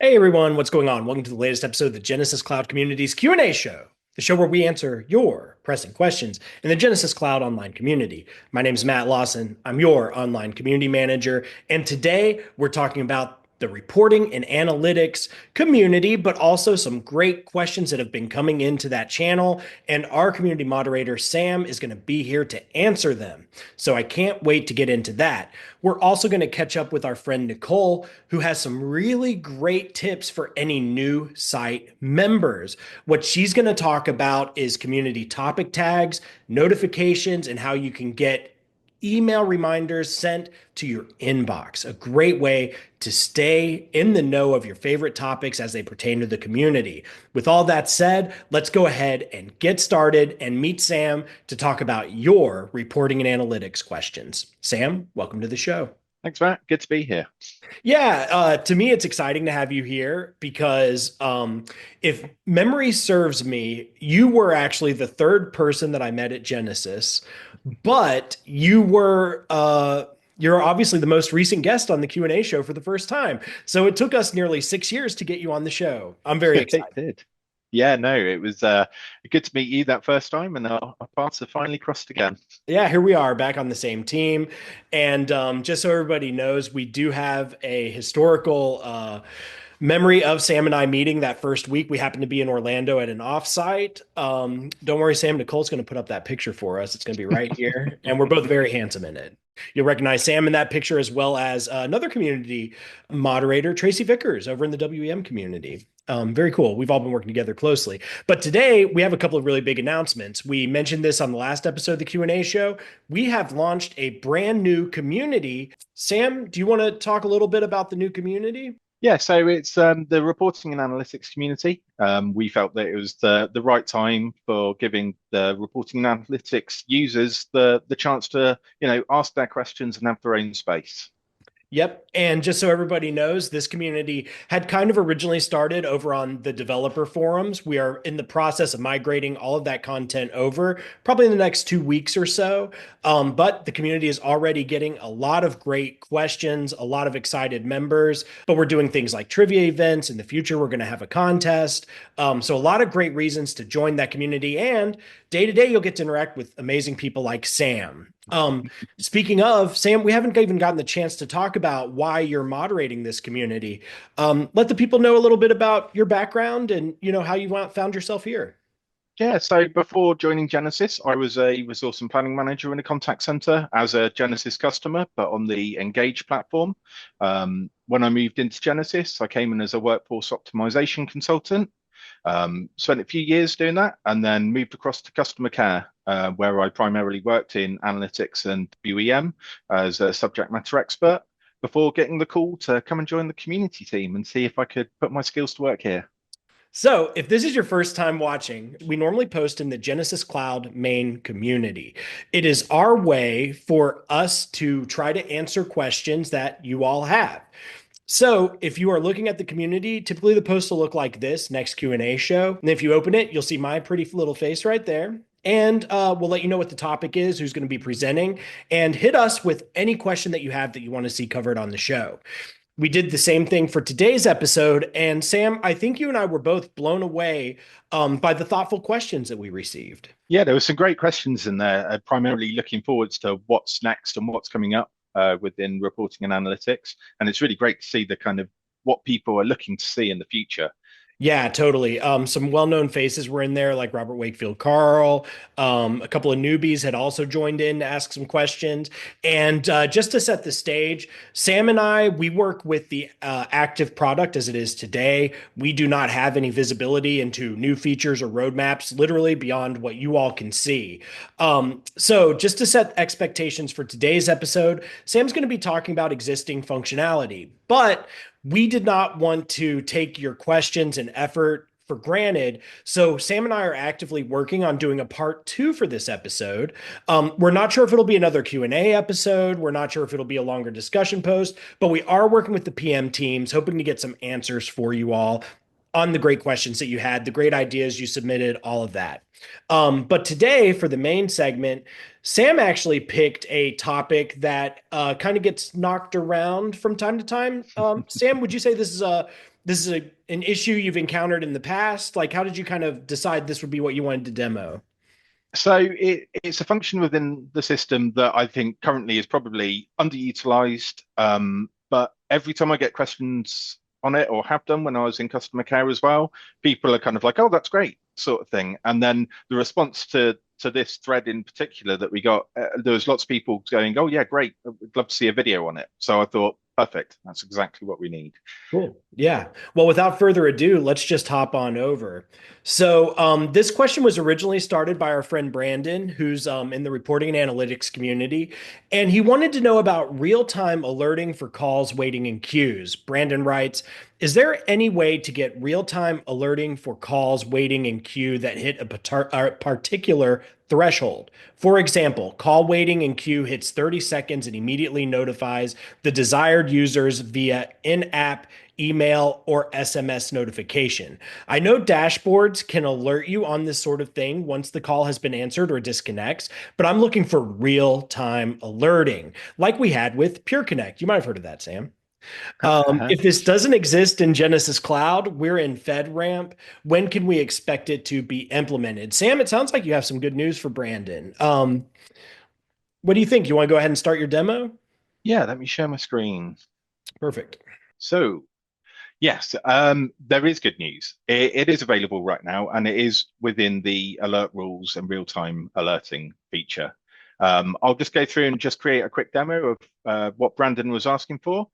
Hey everyone, what's going on? Welcome to the latest episode of the Genesys Cloud Community's Q&A Show, the show where we answer your pressing questions in the Genesys Cloud online community. My name is Matt Lawson. I'm your online community manager, and today we're talking about the reporting and analytics community, but also some great questions that have been coming into that channel. And our community moderator, Sam, is going to be here to answer them. So I can't wait to get into that. We're also going to catch up with our friend Nicole, who has some really great tips for any new site members. What she's going to talk about is community topic tags, notifications, and how you can get email reminders sent to your inbox. A great way to stay in the know of your favorite topics as they pertain to the community. With all that said, let's go ahead and get started and meet Sam to talk about your reporting and analytics questions. Sam, welcome to the show. Thanks, Matt. Good to be here. Yeah, to me, it's exciting to have you here because if memory serves me, you were actually the third person that I met at Genesys, but you're obviously the most recent guest on the Q&A show for the first time. So it took us nearly 6 years to get you on the show. I'm very It excited. did. Yeah, no, it was good to meet you that first time, and our paths have finally crossed again. Yeah, here we are back on the same team. And just so everybody knows, we do have a historical memory of Sam and I meeting that first week. We happened to be in Orlando at an offsite. Don't worry, Sam. Nicole's going to put up that picture for us. It's going to be right here. And we're both very handsome in it. You'll recognize Sam in that picture as well as another community moderator, Tracy Vickers, over in the WEM community. Very cool. We've all been working together closely. But today we have a couple of really big announcements. We mentioned this on the last episode of the Q&A show. We have launched a brand new community. Sam, do you want to talk a little bit about the new community? Yeah, so it's the reporting and analytics community. We felt that it was the right time for giving the reporting and analytics users the chance to, ask their questions and have their own space. Yep. And just so everybody knows, this community had kind of originally started over on the developer forums. We are in the process of migrating all of that content over, probably in the next 2 weeks or so. But the community is already getting a lot of great questions, a lot of excited members. But we're doing things like trivia events. In the future, we're going to have a contest. So a lot of great reasons to join that community. And day to day, you'll get to interact with amazing people like Sam. Speaking of, Sam, we haven't even gotten the chance to talk about why you're moderating this community. Let the people know a little bit about your background and how you found yourself here. Yeah, so before joining Genesys, I was a resource and planning manager in a contact center as a Genesys customer, but on the Engage platform. When I moved into Genesys, I came in as a workforce optimization consultant. Spent a few years doing that and then moved across to customer care, where I primarily worked in analytics and WEM as a subject matter expert before getting the call to come and join the community team and see if I could put my skills to work here. So, if this is your first time watching, we normally post in the Genesys Cloud main community. It is our way for us to try to answer questions that you all have. So, if you are looking at the community, typically the post will look like this next Q&A show. And if you open it, you'll see my pretty little face right there. And we'll let you know what the topic is, who's going to be presenting, and hit us with any question that you have that you want to see covered on the show. We did the same thing for today's episode. And Sam, I think you and I were both blown away by the thoughtful questions that we received. Yeah, there were some great questions in there, primarily looking forwards to what's next and what's coming up within reporting and analytics. And it's really great to see the kind of what people are looking to see in the future. Yeah, totally. Some well-known faces were in there, like Robert Wakefield Carl. A couple of newbies had also joined in to ask some questions. And just to set the stage, Sam and I, we work with the active product as it is today. We do not have any visibility into new features or roadmaps, literally beyond what you all can see. So just to set expectations for today's episode, Sam's going to be talking about existing functionality, but we did not want to take your questions and effort for granted. So Sam and I are actively working on doing a part two for this episode. We're not sure if it'll be another Q&A episode. We're not sure if it'll be a longer discussion post, but we are working with the PM teams, hoping to get some answers for you all. on the great questions that you had, the great ideas you submitted, all of that. But today, for the main segment, Sam actually picked a topic that kind of gets knocked around from time to time. Sam, would you say an issue you've encountered in the past? Like, how did you kind of decide this would be what you wanted to demo? So it's a function within the system that I think currently is probably underutilized. But every time I get questions on it, or have done when I was in customer care as well, people are kind of like, "Oh, that's great," sort of thing. And then the response to this thread in particular that we got, there was lots of people going, "Oh yeah, great! I'd love to see a video on it." So I thought, perfect, that's exactly what we need. Cool. Yeah. Well, without further ado, let's just hop on over. So, this question was originally started by our friend Brandon, who's in the reporting and analytics community, and he wanted to know about real-time alerting for calls waiting in queues. Brandon writes, "Is there any way to get real-time alerting for calls waiting in queue that hit a particular threshold? For example, call waiting in queue hits 30 seconds and immediately notifies the desired users via in-app email or SMS notification. I know dashboards can alert you on this sort of thing once the call has been answered or disconnects, but I'm looking for real-time alerting, like we had with Pure Connect. You might have heard of that, Sam. If this doesn't exist in Genesys Cloud, we're in FedRAMP. When can we expect it to be implemented? Sam, it sounds like you have some good news for Brandon. What do you think? You want to go ahead and start your demo? Yeah, let me share my screen. Perfect. So yes, there is good news. It is available right now, and it is within the alert rules and real-time alerting feature. I'll just go through and just create a quick demo of what Brandon was asking for.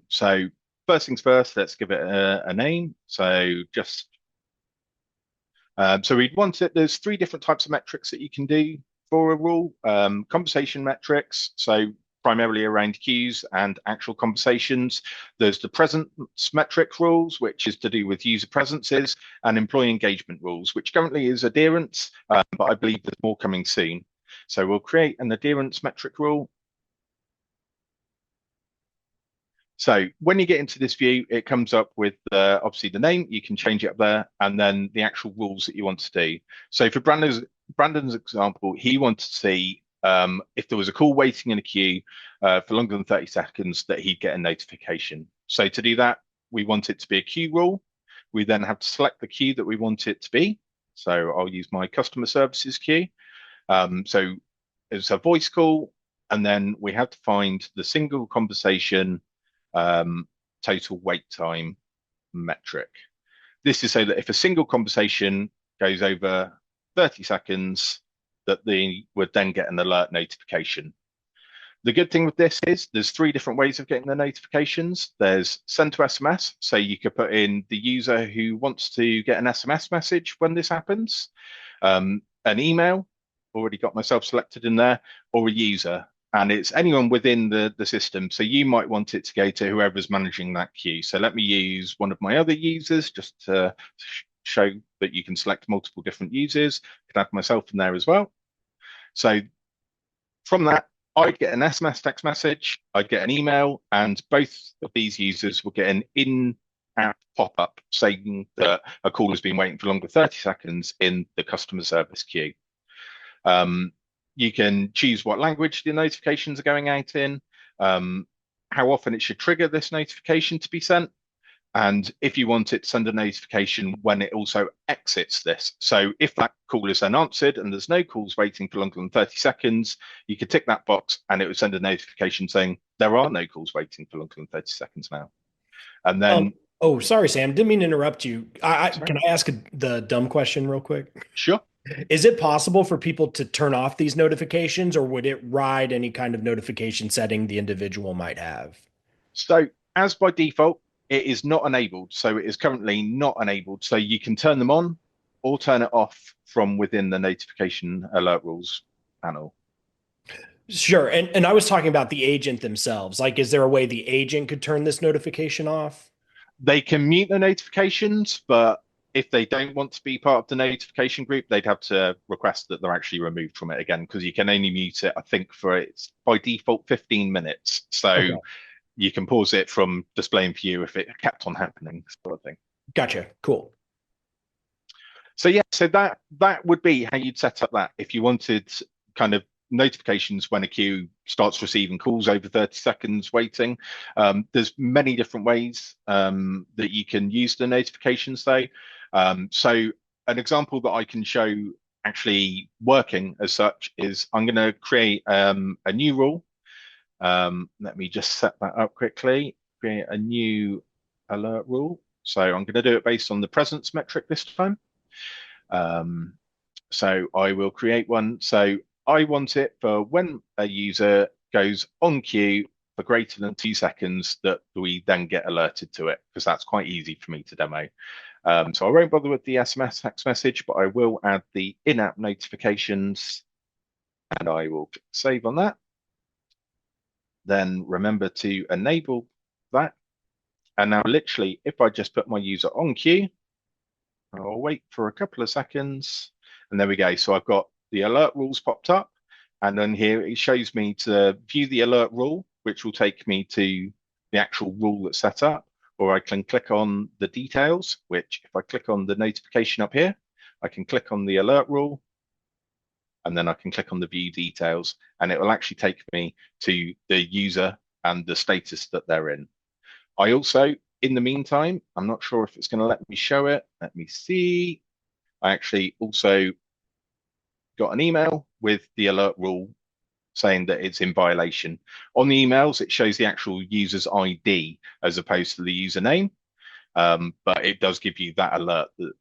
So first things first, let's give it a name. So we'd want it. There's three different types of metrics that you can do for a rule. Conversation metrics, so primarily around queues and actual conversations. There's the presence metric rules, which is to do with user presences, and employee engagement rules, which currently is adherence, but I believe there's more coming soon. So we'll create an adherence metric rule. So when you get into this view, it comes up with obviously the name. You can change it up there, and then the actual rules that you want to do. So for Brandon's example, he wanted to see if there was a call waiting in a queue for longer than 30 seconds, that he'd get a notification. So to do that, we want it to be a queue rule. We then have to select the queue that we want it to be. So I'll use my customer services queue. So it's a voice call, and then we have to find the single conversation total wait time metric. This is so that if a single conversation goes over 30 seconds, that they would then get an alert notification. The good thing with this is there's three different ways of getting the notifications. There's send to SMS, so you could put in the user who wants to get an SMS message when this happens, an email, already got myself selected in there, or a user. And it's anyone within the system. So you might want it to go to whoever's managing that queue. So let me use one of my other users just to show that you can select multiple different users. I can add myself in there as well. So from that, I'd get an SMS text message, I'd get an email, and both of these users will get an in-app pop-up saying that a call has been waiting for longer 30 seconds in the customer service queue. You can choose what language the notifications are going out in, how often it should trigger this notification to be sent, and if you want it to send a notification when it also exits this. So if that call is then answered and there's no calls waiting for longer than 30 seconds, you could tick that box and it would send a notification saying there are no calls waiting for longer than 30 seconds now. And then, Oh, sorry, Sam. Didn't mean to interrupt you. sorry, Can I ask the dumb question real quick? sure. Is it possible for people to turn off these notifications, or would it ride any kind of notification setting the individual might have? So as by default, it is not enabled. So it is currently not enabled. So you can turn them on or turn it off from within the notification alert rules panel. Sure. And I was talking about the agent themselves. Like, is there a way the agent could turn this notification off? They can mute the notifications, but if they don't want to be part of the notification group, they'd have to request that they're actually removed from it again, because you can only mute it, I think, for it's by default 15 minutes. So Okay. you can pause it from displaying for you if it kept on happening, sort of thing. Gotcha. Cool. So yeah, so that would be how you'd set up that if you wanted kind of notifications when a queue starts receiving calls over 30 seconds waiting. There's many different ways that you can use the notifications though. So an example that I can show actually working as such is I'm going to create a new rule. Let me just set that up quickly. Create a new alert rule. So I'm going to do it based on the presence metric this time. Um, so I will create one. So I want it for when a user goes on queue for greater than 2 seconds that we then get alerted to it, because that's quite easy for me to demo. So I won't bother with the SMS text message, but I will add the in-app notifications and I will click save on that. Then remember to enable that. And now literally, if I just put my user on queue, I'll wait for a couple of seconds and there we go. So I've got the alert rules popped up and then here it shows me to view the alert rule, which will take me to the actual rule that's set up, or I can click on the details, which if I click on the notification up here, I can click on the alert rule and then I can click on the view details and it will actually take me to the user and the status that they're in. I also, in the meantime, I'm not sure if it's going to let me show it. Let me see. I actually also got an email with the alert rule saying that it's in violation. On the emails, it shows the actual user's ID as opposed to the username, but it does give you that alert that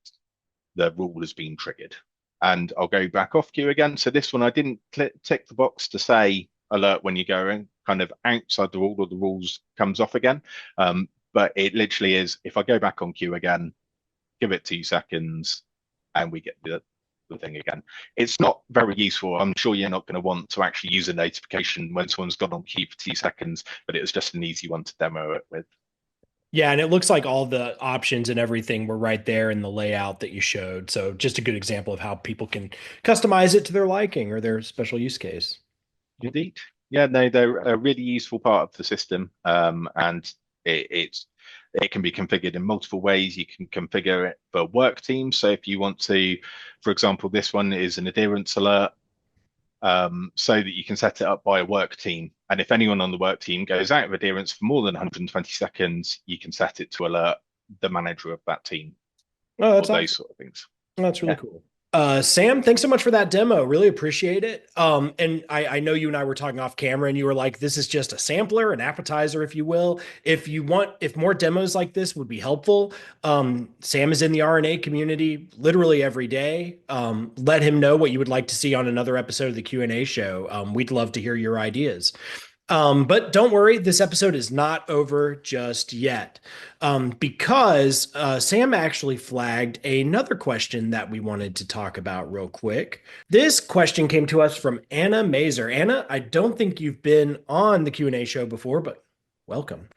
the rule has been triggered. And I'll go back off queue again. So this one, I didn't tick the box to say alert when you go in, kind of outside the rule or the rules comes off again. But it literally is, if I go back on queue again, give it 2 seconds, and we get the thing again. It's not very useful. I'm sure you're not going to want to actually use a notification when someone's gone on queue for 2 seconds, but it was just an easy one to demo it with. Yeah, and it looks like all the options and everything were right there in the layout that you showed. So just a good example of how people can customize it to their liking or their special use case. Indeed. Yeah, no, they're a really useful part of the system, and it can be configured in multiple ways. You can configure it for work teams. So if you want to, for example, this one is an adherence alert, so that you can set it up by a work team. And if anyone on the work team goes out of adherence for more than 120 seconds, you can set it to alert the manager of that team Oh, or that's those awesome. sort of things. That's really Yeah. cool. Sam, thanks so much for that demo. Really appreciate it. And I know you and I were talking off camera, and you were like, "This is just a sampler, an appetizer, if you will. If more demos like this would be helpful, Sam is in the RNA community literally every day. Let him know what you would like to see on another episode of the Q&A show. We'd love to hear your ideas. But don't worry, this episode is not over just yet, because Sam actually flagged another question that we wanted to talk about real quick. This question came to us from Anna Mazer. Anna, I don't think you've been on the Q&A show before, but welcome.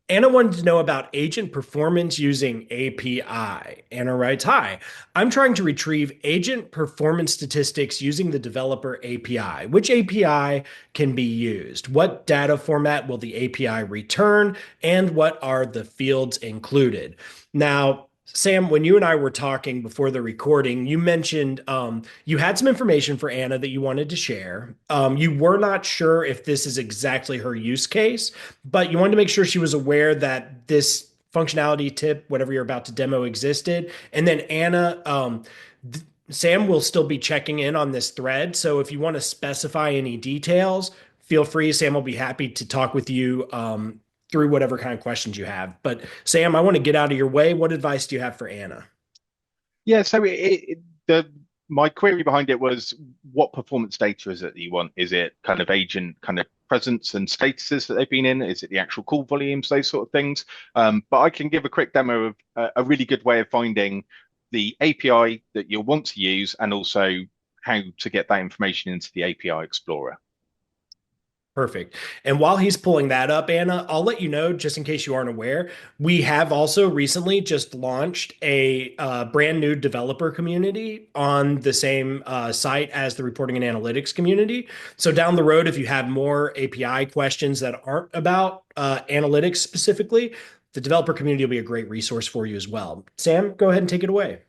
Anna wanted to know about agent performance using API. Anna writes, "Hi, I'm trying to retrieve agent performance statistics using the developer API. Which API can be used? What data format will the API return? And what are the fields included?" Now, Sam, when you and I were talking before the recording, you mentioned you had some information for Anna that you wanted to share. You were not sure if this is exactly her use case, but you wanted to make sure she was aware that this functionality tip, whatever you're about to demo, existed. And then Anna, Sam will still be checking in on this thread. So if you want to specify any details, feel free. Sam will be happy to talk with you through whatever kind of questions you have. But Sam, I want to get out of your way. What advice do you have for Anna? Yeah, so the my query behind it was what performance data is it that you want? Is it kind of agent kind of presence and statuses that they've been in? Is it the actual call volumes, those sort of things? But I can give a quick demo of a really good way of finding the API that you'll want to use and also how to get that information into the API Explorer. Perfect. And while he's pulling that up, Anna, I'll let you know, just in case you aren't aware, we have also recently just launched a brand new developer community on the same site as the reporting and analytics community. So down the road, if you have more API questions that aren't about analytics specifically, the developer community will be a great resource for you as well. Sam, go ahead and take it away.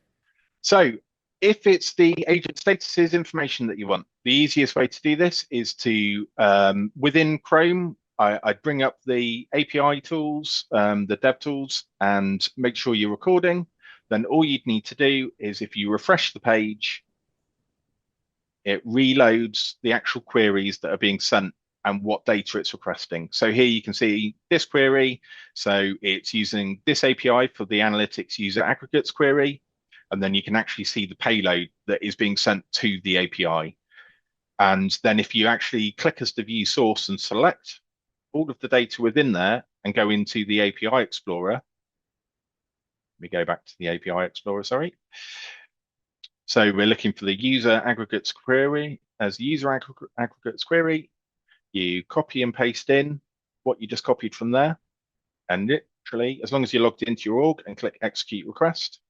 So if it's the agent statuses information that you want, the easiest way to do this is to, within Chrome, I'd bring up the API tools, the dev tools, and make sure you're recording. Then all you'd need to do is if you refresh the page, it reloads the actual queries that are being sent and what data it's requesting. So here you can see this query. So it's using this API for the analytics user aggregates query. And then you can actually see the payload that is being sent to the API. And then if you actually click as the view source and select all of the data within there and go into the API Explorer, let me go back to the API Explorer, sorry. So we're looking for the user aggregates query. As the user aggregates query, you copy and paste in what you just copied from there. And literally, as long as you're logged into your org and click execute request,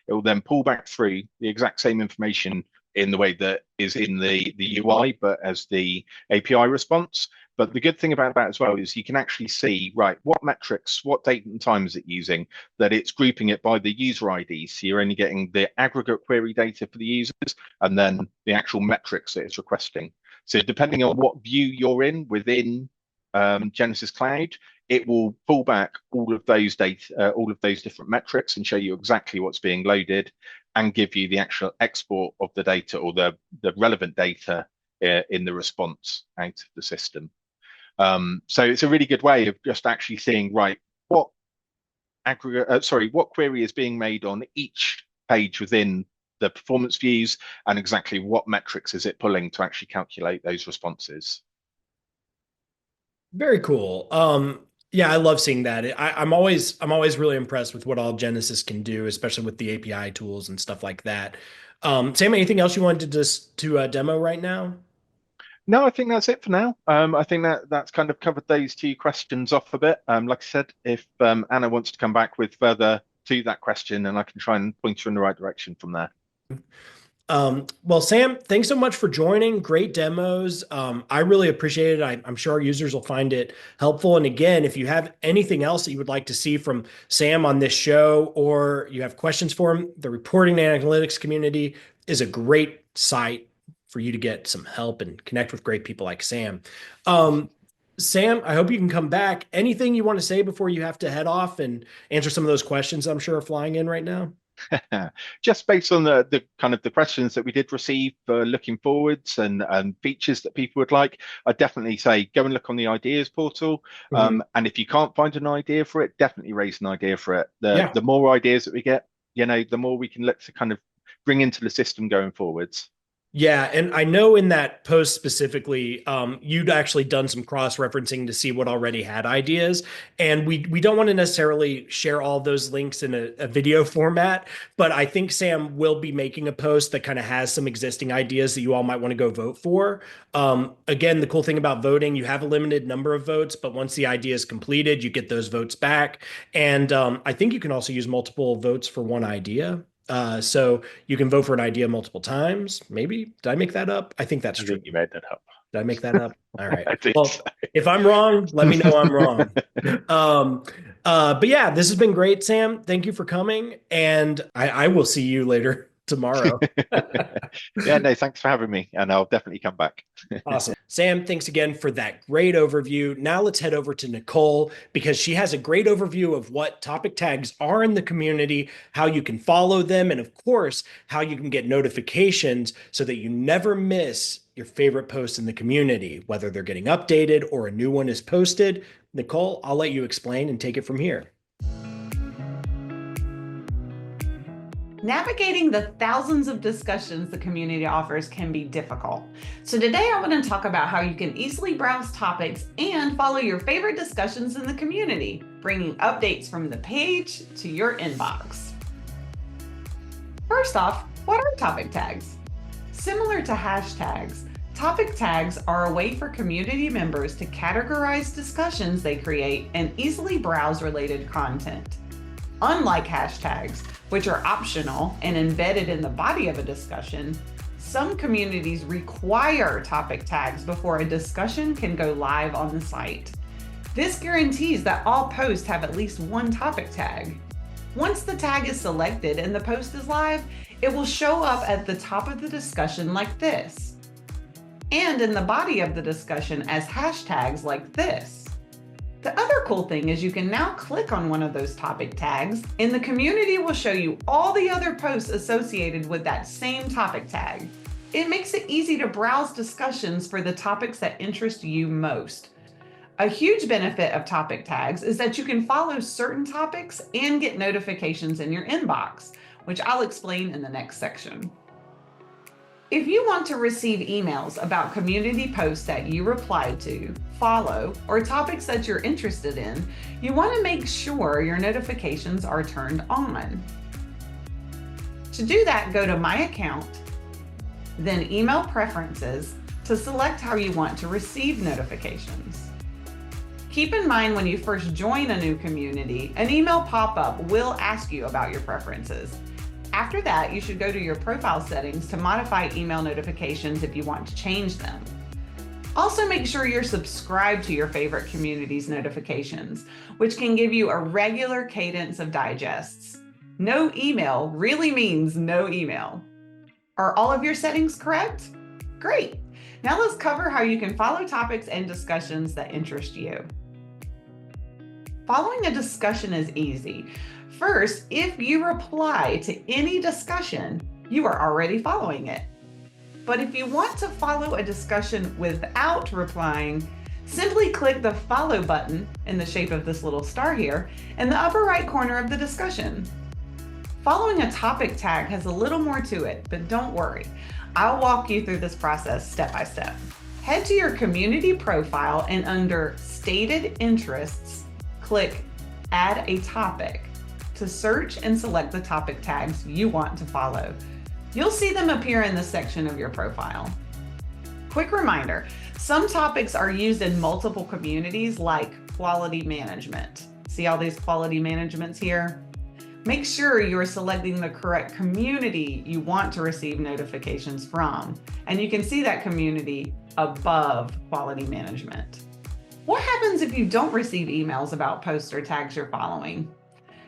it will then pull back through the exact same information in the way that is in the UI, but as the API response. But the good thing about that as well is you can actually see, right, what metrics, what date and time is it using, that it's grouping it by the user ID. So you're only getting the aggregate query data for the users and then the actual metrics that it's requesting. So depending on what view you're in within Genesys Cloud, it will pull back all of those data, all of those different metrics and show you exactly what's being loaded and give you the actual export of the data or the relevant data in the response out of the system. So it's a really good way of just actually seeing, right, what what query is being made on each page within the performance views and exactly what metrics is it pulling to actually calculate those responses. Very cool. Yeah, I love seeing that. I'm always really impressed with what all Genesys can do, especially with the API tools and stuff like that. Sam, anything else you wanted to demo right now? No, I think that's it for now. I think that's kind of covered those two questions off a bit. Like I said, if Anna wants to come back with further to that question, and I can try and point you in the right direction from there. Well, Sam, thanks so much for joining. Great demos. I really appreciate it. I'm sure our users will find it helpful. And again, if you have anything else that you would like to see from Sam on this show, or you have questions for him, the reporting and analytics community is a great site for you to get some help and connect with great people like Sam. Sam, I hope you can come back. Anything you want to say before you have to head off and answer some of those questions I'm sure are flying in right now? Just based on the kind of the questions that we did receive for looking forwards and features that people would like, I'd definitely say go and look on the ideas portal. And if you can't find an idea for it, definitely raise an idea for it. The more ideas that we get, the more we can look to kind of bring into the system going forwards. Yeah, and I know in that post specifically, you'd actually done some cross-referencing to see what already had ideas, and we don't want to necessarily share all those links in a video format, but I think Sam will be making a post that kind of has some existing ideas that you all might want to go vote for. Again, the cool thing about voting, you have a limited number of votes, but once the idea is completed, you get those votes back, and I think you can also use multiple votes for one idea. So you can vote for an idea multiple times. Maybe. Did I make that up? I think that's true. You made that up. Did I make that up? All right. I think Well, so. if I'm wrong, let me know I'm wrong. But yeah, this has been great, Sam. Thank you for coming. And I will see you later tomorrow. Yeah, no, thanks for having me. And I'll definitely come back. Awesome. Sam, thanks again for that great overview. Now let's head over to Nicole because she has a great overview of what topic tags are in the community, how you can follow them, and of course, how you can get notifications so that you never miss your favorite posts in the community, whether they're getting updated or a new one is posted. Nicole, I'll let you explain and take it from here. Navigating the thousands of discussions the community offers can be difficult. So today I want to talk about how you can easily browse topics and follow your favorite discussions in the community, bringing updates from the page to your inbox. First off, what are topic tags? Similar to hashtags, topic tags are a way for community members to categorize discussions they create and easily browse related content. Unlike hashtags, which are optional and embedded in the body of a discussion, some communities require topic tags before a discussion can go live on the site. This guarantees that all posts have at least one topic tag. Once the tag is selected and the post is live, it will show up at the top of the discussion like this, and in the body of the discussion as hashtags like this. The other cool thing is you can now click on one of those topic tags and the community will show you all the other posts associated with that same topic tag. It makes it easy to browse discussions for the topics that interest you most. A huge benefit of topic tags is that you can follow certain topics and get notifications in your inbox, which I'll explain in the next section. If you want to receive emails about community posts that you replied to, follow, or topics that you're interested in, you want to make sure your notifications are turned on. To do that, go to My Account, then Email Preferences to select how you want to receive notifications. Keep in mind when you first join a new community, an email pop-up will ask you about your preferences. After that, you should go to your profile settings to modify email notifications if you want to change them. Also, make sure you're subscribed to your favorite community's notifications, which can give you a regular cadence of digests. No email really means no email. Are all of your settings correct? Great. Now let's cover how you can follow topics and discussions that interest you. Following a discussion is easy. First, if you reply to any discussion, you are already following it. But if you want to follow a discussion without replying, simply click the follow button in the shape of this little star here in the upper right corner of the discussion. Following a topic tag has a little more to it, but don't worry. I'll walk you through this process step by step. Head to your community profile and under Stated Interests, click Add a Topic to search and select the topic tags you want to follow. You'll see them appear in this section of your profile. Quick reminder, some topics are used in multiple communities like quality management. See all these quality managements here? Make sure you're selecting the correct community you want to receive notifications from, and you can see that community above quality management. What happens if you don't receive emails about posts or tags you're following?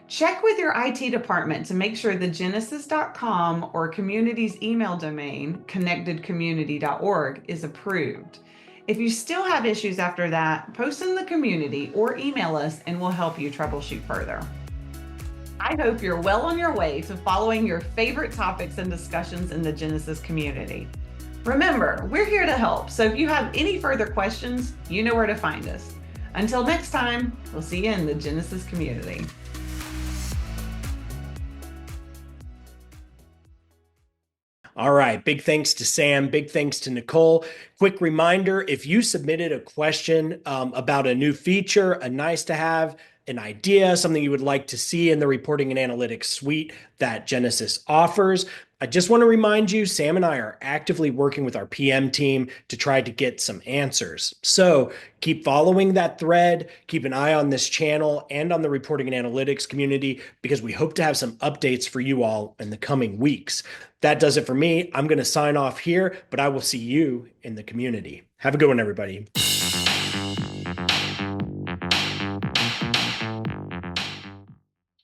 Check with your IT department to make sure the genesys.com or community's email domain, connectedcommunity.org, is approved. If you still have issues after that, post in the community or email us and we'll help you troubleshoot further. I hope you're well on your way to following your favorite topics and discussions in the Genesys community. Remember, we're here to help, so if you have any further questions, you know where to find us. Until next time, we'll see you in the Genesys community. All right. Big thanks to Sam. Big thanks to Nicole. Quick reminder, if you submitted a question about a new feature, a nice to have, an idea, something you would like to see in the reporting and analytics suite that Genesys offers, I just want to remind you, Sam and I are actively working with our PM team to try to get some answers. So keep following that thread, keep an eye on this channel and on the reporting and analytics community, because we hope to have some updates for you all in the coming weeks. That does it for me. I'm going to sign off here, but I will see you in the community. Have a good one, everybody.